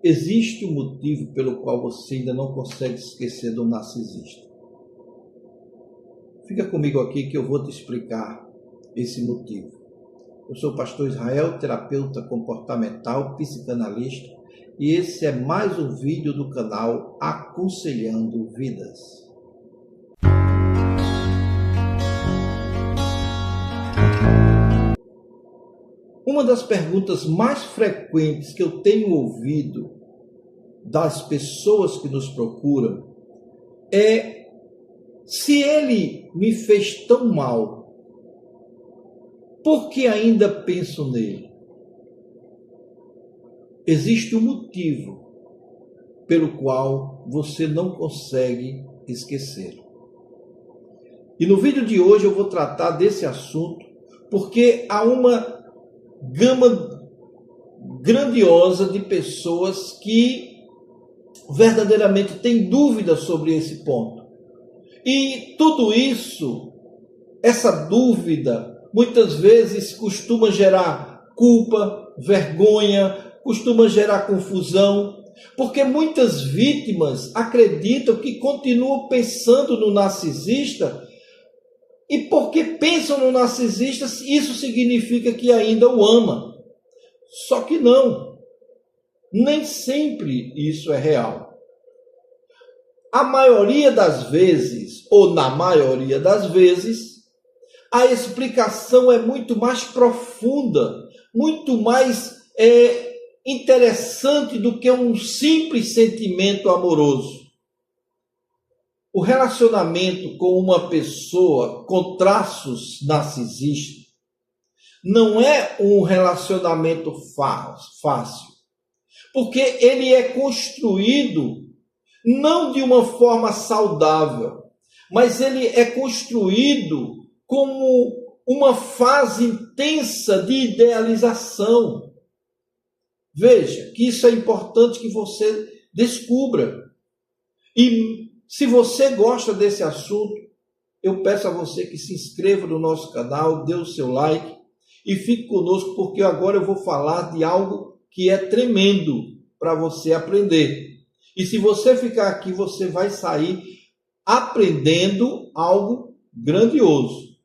existe um motivo pelo qual você ainda não consegue esquecer do narcisista. Fica comigo aqui que eu vou te explicar esse motivo. Eu sou o pastor Israel, terapeuta comportamental, psicanalista, e esse é mais um vídeo do canal Aconselhando Vidas. Uma das perguntas mais frequentes que eu tenho ouvido das pessoas que nos procuram é: se ele me fez tão mal, por que ainda penso nele? Existe um motivo pelo qual você não consegue esquecê-lo. E no vídeo de hoje eu vou tratar desse assunto porque há uma gama grandiosa de pessoas que verdadeiramente têm dúvidas sobre esse ponto. E tudo isso, essa dúvida, muitas vezes costuma gerar culpa, vergonha, costuma gerar confusão, porque muitas vítimas acreditam que continuam pensando no narcisista, e porque pensam no narcisista, isso significa que ainda o ama. Só que não. Nem sempre isso é real. A maioria das vezes, ou na maioria das vezes, a explicação é muito mais profunda, muito mais interessante do que um simples sentimento amoroso. O relacionamento com uma pessoa com traços narcisistas não é um relacionamento fácil, porque ele é construído não de uma forma saudável, mas ele é construído como uma fase intensa de idealização. Veja que isso é importante que você descubra. E se você gosta desse assunto, eu peço a você que se inscreva no nosso canal, dê o seu like e fique conosco, porque agora eu vou falar de algo que é tremendo para você aprender. E se você ficar aqui, você vai sair aprendendo algo grandioso.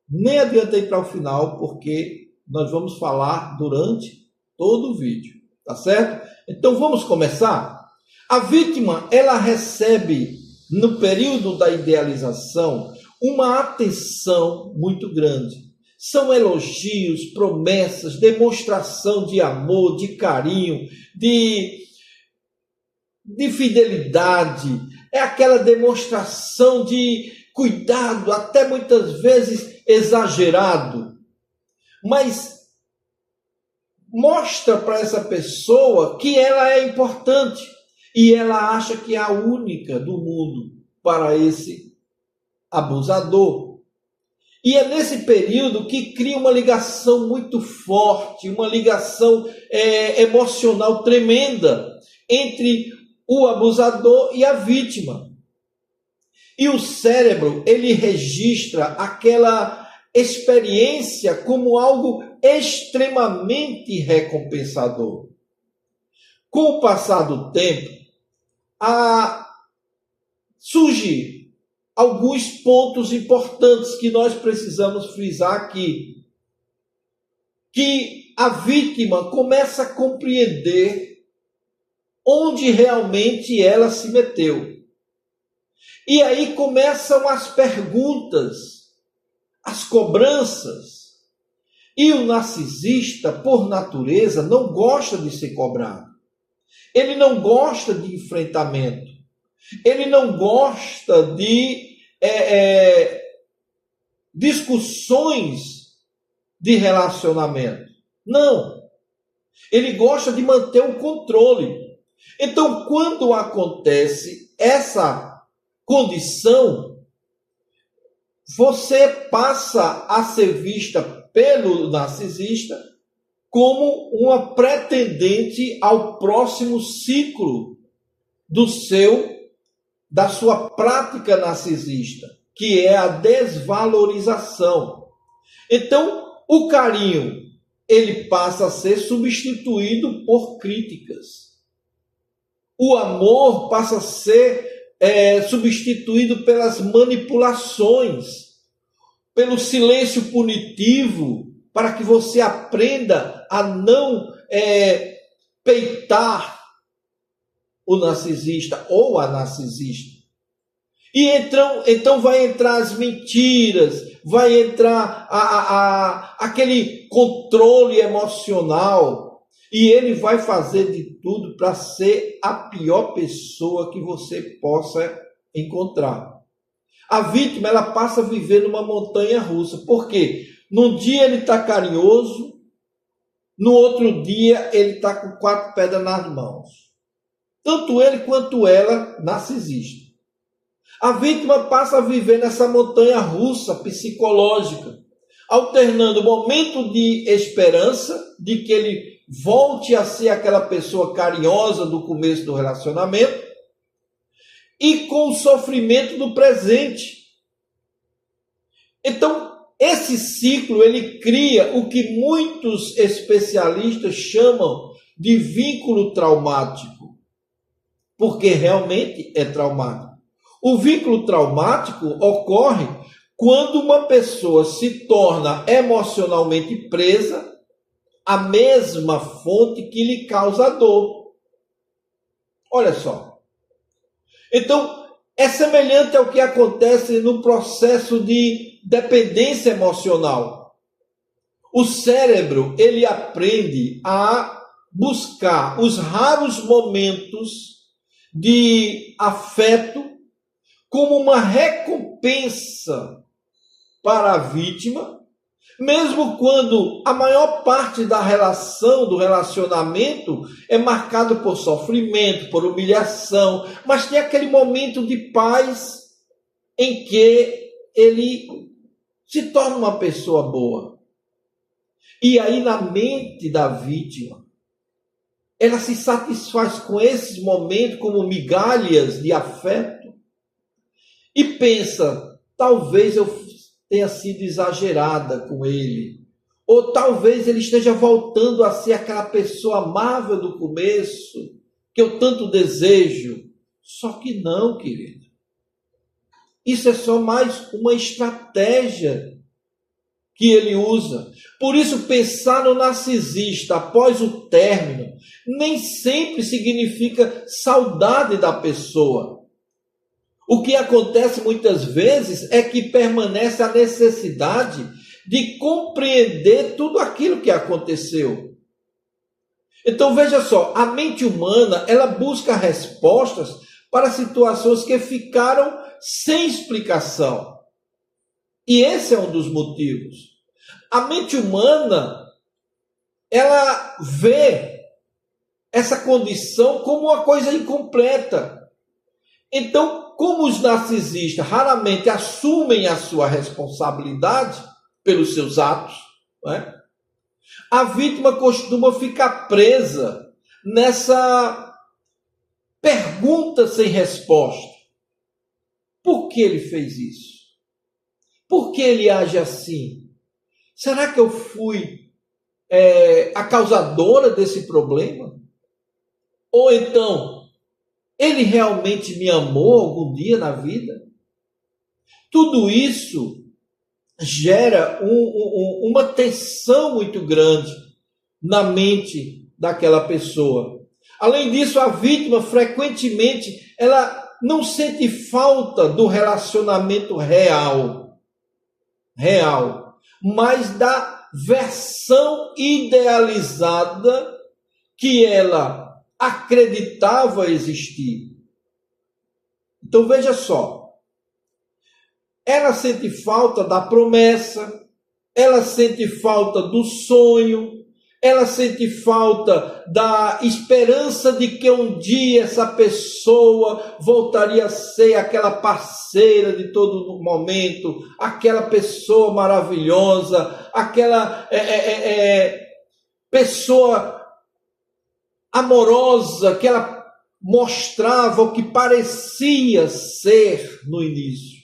Nem adianta ir para o final, porque nós vamos falar durante todo o vídeo, tá certo? Então vamos começar? A vítima, ela recebe, no período da idealização, uma atenção muito grande. São elogios, promessas, demonstração de amor, de carinho, de fidelidade. É aquela demonstração de cuidado, até muitas vezes exagerado. Mas mostra para essa pessoa que ela é importante. E ela acha que é a única do mundo para esse abusador. E é nesse período que cria uma ligação muito forte, uma ligação emocional tremenda entre o abusador e a vítima. E o cérebro, ele registra aquela experiência como algo extremamente recompensador. Com o passar do tempo, surge alguns pontos importantes que nós precisamos frisar aqui. Que a vítima começa a compreender onde realmente ela se meteu. E aí começam as perguntas, as cobranças. E o narcisista, por natureza, não gosta de ser cobrado. Ele não gosta de enfrentamento. Ele não gosta de discussões de relacionamento. Não. Ele gosta de manter o controle. Então, quando acontece essa condição, você passa a ser vista pelo narcisista como uma pretendente ao próximo ciclo da sua prática narcisista, que é a desvalorização. Então, o carinho, ele passa a ser substituído por críticas. O amor passa a ser substituído pelas manipulações, pelo silêncio punitivo, para que você aprenda a não peitar o narcisista ou a narcisista. E então vai entrar as mentiras, vai entrar aquele controle emocional, e ele vai fazer de tudo para ser a pior pessoa que você possa encontrar. A vítima, ela passa a viver numa montanha russa. Por quê? Num dia ele está carinhoso, no outro dia ele está com 4 pedras nas mãos. Tanto ele quanto ela, narcisista. A vítima passa a viver nessa montanha russa psicológica, alternando momento de esperança, de que ele volte a ser aquela pessoa carinhosa do começo do relacionamento, e com o sofrimento do presente. Então, esse ciclo, ele cria o que muitos especialistas chamam de vínculo traumático, porque realmente é traumático. O vínculo traumático ocorre quando uma pessoa se torna emocionalmente presa à mesma fonte que lhe causa dor. Olha só. Então, é semelhante ao que acontece no processo de dependência emocional. O cérebro, ele aprende a buscar os raros momentos de afeto como uma recompensa para a vítima, mesmo quando a maior parte da relação, do relacionamento, é marcado por sofrimento, por humilhação, mas tem aquele momento de paz em que ele se torna uma pessoa boa. E aí, na mente da vítima, ela se satisfaz com esses momentos como migalhas de afeto e pensa, talvez eu tenha sido exagerada com ele, ou talvez ele esteja voltando a ser aquela pessoa amável do começo, que eu tanto desejo. Só que não, querido. Isso é só mais uma estratégia que ele usa. Por isso, pensar no narcisista após o término nem sempre significa saudade da pessoa. O que acontece muitas vezes é que permanece a necessidade de compreender tudo aquilo que aconteceu. Então veja só, a mente humana, ela busca respostas para situações que ficaram sem explicação. E esse é um dos motivos. A mente humana, ela vê essa condição como uma coisa incompleta. Então, como os narcisistas raramente assumem a sua responsabilidade pelos seus atos, não é? A vítima costuma ficar presa nessa pergunta sem resposta. Por que ele fez isso? Por que ele age assim? Será que eu fui a causadora desse problema? Ou então, ele realmente me amou algum dia na vida? Tudo isso gera uma tensão muito grande na mente daquela pessoa. Além disso, a vítima frequentemente ela não sente falta do relacionamento real, mas da versão idealizada que ela acreditava existir. Então veja só, ela sente falta da promessa, ela sente falta do sonho, ela sente falta da esperança de que um dia essa pessoa voltaria a ser aquela parceira de todo momento, aquela pessoa maravilhosa, aquela pessoa amorosa que ela mostrava o que parecia ser no início.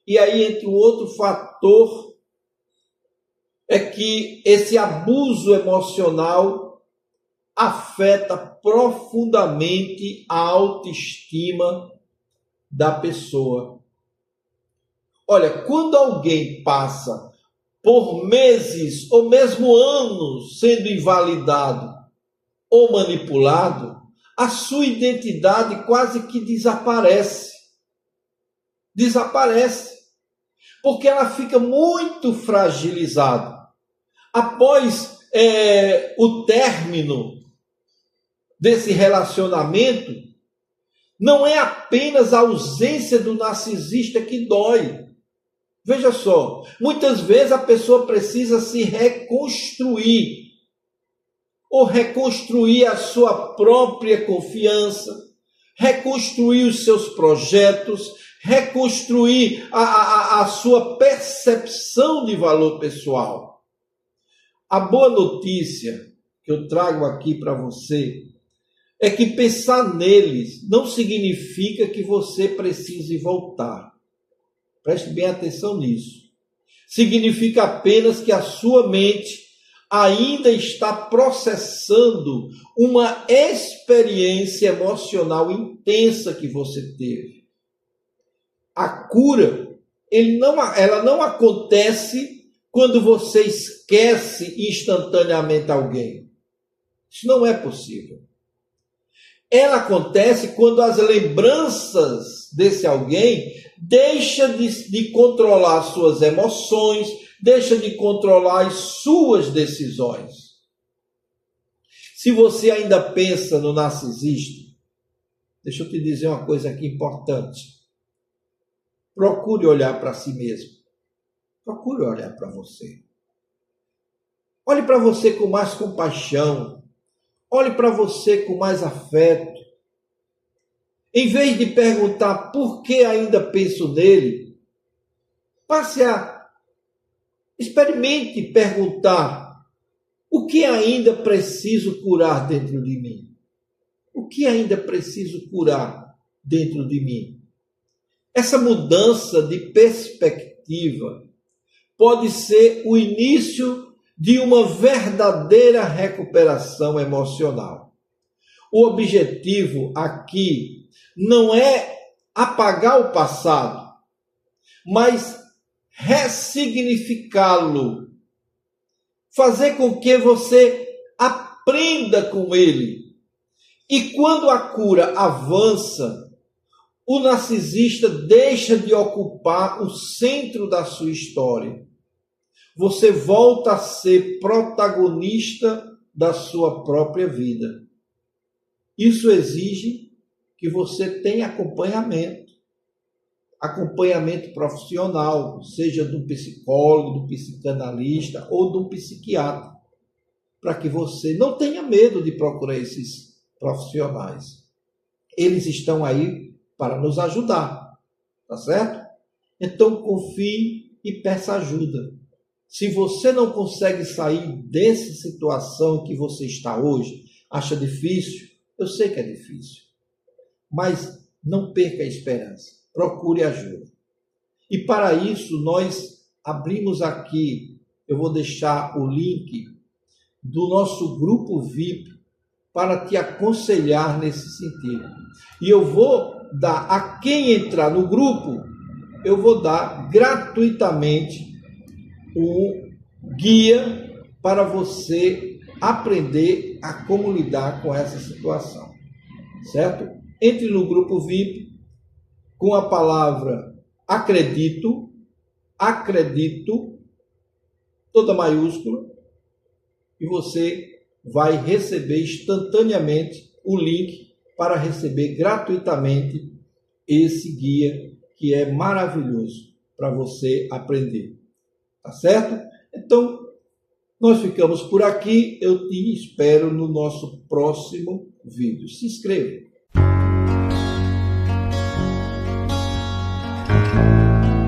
E aí entra um outro fator é que esse abuso emocional afeta profundamente a autoestima da pessoa. Olha, quando alguém passa por meses ou mesmo anos sendo invalidado ou manipulado, a sua identidade quase que desaparece. Desaparece. Porque ela fica muito fragilizada. Após o término desse relacionamento, não é apenas a ausência do narcisista que dói. Veja só, muitas vezes a pessoa precisa se reconstruir, ou reconstruir a sua própria confiança, reconstruir os seus projetos, reconstruir a sua percepção de valor pessoal. A boa notícia que eu trago aqui para você é que pensar neles não significa que você precise voltar. Preste bem atenção nisso. Significa apenas que a sua mente ainda está processando uma experiência emocional intensa que você teve. A cura, ela não acontece quando você esquece instantaneamente alguém. Isso não é possível. Ela acontece quando as lembranças desse alguém deixam de controlar suas emoções, deixam de controlar as suas decisões. Se você ainda pensa no narcisista, deixa eu te dizer uma coisa aqui importante. Procure olhar para si mesmo. Procure olhar para você. Olhe para você com mais compaixão. Olhe para você com mais afeto. Em vez de perguntar por que ainda penso nele, experimente perguntar o que ainda preciso curar dentro de mim. O que ainda preciso curar dentro de mim? Essa mudança de perspectiva pode ser o início de uma verdadeira recuperação emocional. O objetivo aqui não é apagar o passado, mas ressignificá-lo. Fazer com que você aprenda com ele. E quando a cura avança, o narcisista deixa de ocupar o centro da sua história. Você volta a ser protagonista da sua própria vida. Isso exige que você tenha acompanhamento profissional, seja do psicólogo, do psicanalista ou do psiquiatra, para que você não tenha medo de procurar esses profissionais. Eles estão aí para nos ajudar, tá certo? Então confie e peça ajuda. Se você não consegue sair dessa situação que você está hoje, acha difícil, eu sei que é difícil, mas não perca a esperança, procure ajuda. E para isso nós abrimos aqui, eu vou deixar o link do nosso grupo VIP para te aconselhar nesse sentido. E eu vou dar a quem entrar no grupo, eu vou dar gratuitamente um guia para você aprender a como lidar com essa situação, certo? Entre no grupo VIP com a palavra acredito, toda maiúscula, e você vai receber instantaneamente o link para receber gratuitamente esse guia que é maravilhoso para você aprender. Tá certo? Então, nós ficamos por aqui. Eu te espero no nosso próximo vídeo. Se inscreva.